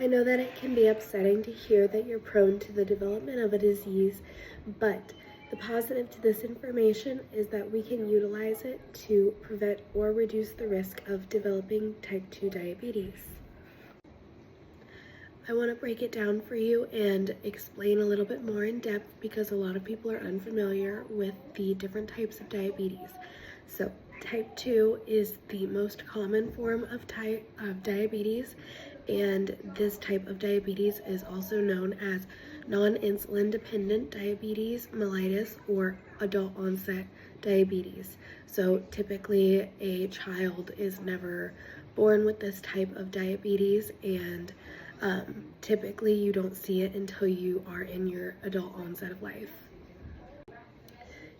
I know that it can be upsetting to hear that you're prone to the development of a disease, but the positive to this information is that we can utilize it to prevent or reduce the risk of developing type 2 diabetes. I want to break it down for you and explain a little bit more in depth because a lot of people are unfamiliar with the different types of diabetes. So type 2 is the most common form of diabetes, and this type of diabetes is also known as non-insulin dependent diabetes mellitus or adult onset diabetes. So typically a child is never born with this type of diabetes, and typically you don't see it until you are in your adult onset of life.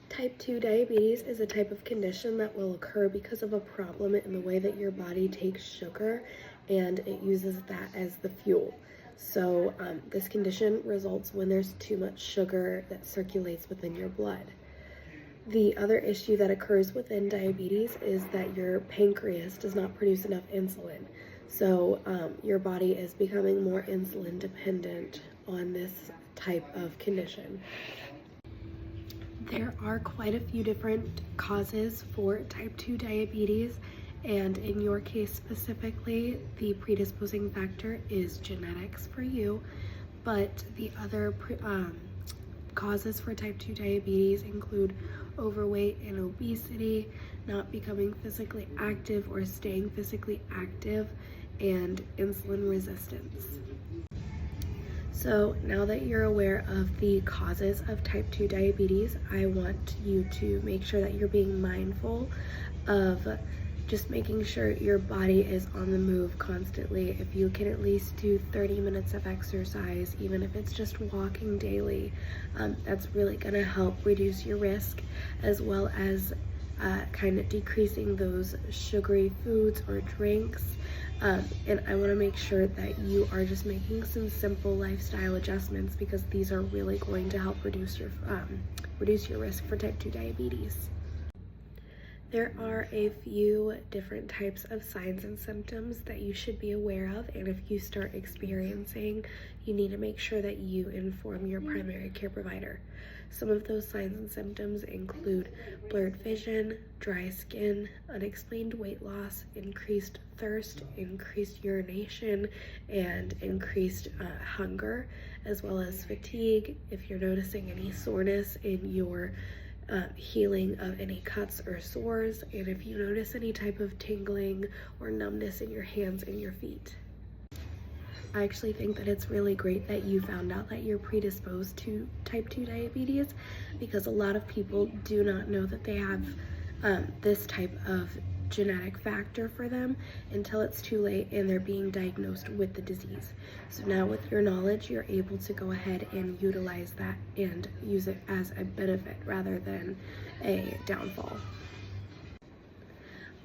Type 2 diabetes is a type of condition that will occur because of a problem in the way that your body takes sugar and it uses that as the fuel. So this condition results when there's too much sugar that circulates within your blood. The other issue that occurs within diabetes is that your pancreas does not produce enough insulin. So your body is becoming more insulin dependent on this type of condition. There are quite a few different causes for type 2 diabetes, and in your case specifically, the predisposing factor is genetics for you, but the other causes for type 2 diabetes include overweight and obesity, not becoming physically active or staying physically active, and insulin resistance. So now that you're aware of the causes of type 2 diabetes, I want you to make sure that you're being mindful of just making sure your body is on the move constantly. If you can at least do 30 minutes of exercise, even if it's just walking daily, that's really gonna help reduce your risk, as well as kind of decreasing those sugary foods or drinks. And I want to make sure that you are just making some simple lifestyle adjustments because these are really going to help reduce your risk for type 2 diabetes. There are a few different types of signs and symptoms that you should be aware of, and if you start experiencing, you need to make sure that you inform your primary care provider. Some of those signs and symptoms include blurred vision, dry skin, unexplained weight loss, increased thirst, increased urination, and increased hunger, as well as fatigue. If you're noticing any soreness in your healing of any cuts or sores, and if you notice any type of tingling or numbness in your hands and your feet. I actually think that it's really great that you found out that you're predisposed to type 2 diabetes, because a lot of people do not know that they have this type of genetic factor for them until it's too late and they're being diagnosed with the disease. So now with your knowledge, you're able to go ahead and utilize that and use it as a benefit rather than a downfall.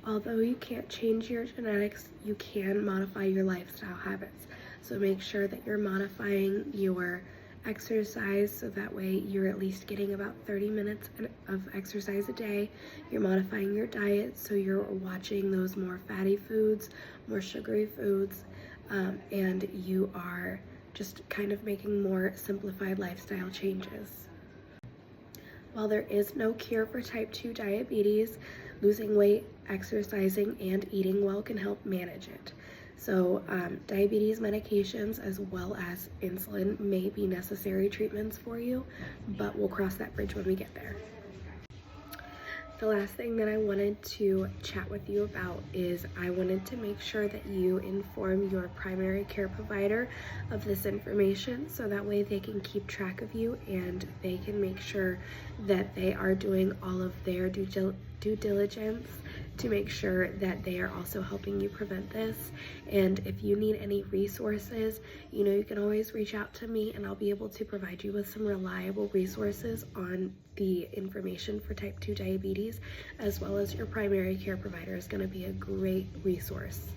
Although you can't change your genetics, you can modify your lifestyle habits. So make sure that you're modifying your exercise so that way you're at least getting about 30 minutes of exercise a day. You're modifying your diet so you're watching those more fatty foods, more sugary foods, and you are just kind of making more simplified lifestyle changes. While there is no cure for type 2 diabetes, losing weight, exercising, and eating well can help manage it. So diabetes medications as well as insulin may be necessary treatments for you, but we'll cross that bridge when we get there. The last thing that I wanted to chat with you about is I wanted to make sure that you inform your primary care provider of this information so that way they can keep track of you and they can make sure that they are doing all of their due diligence to make sure that they are also helping you prevent this. And if you need any resources, you can always reach out to me and I'll be able to provide you with some reliable resources on the information for type 2 diabetes, as well as your primary care provider is going to be a great resource.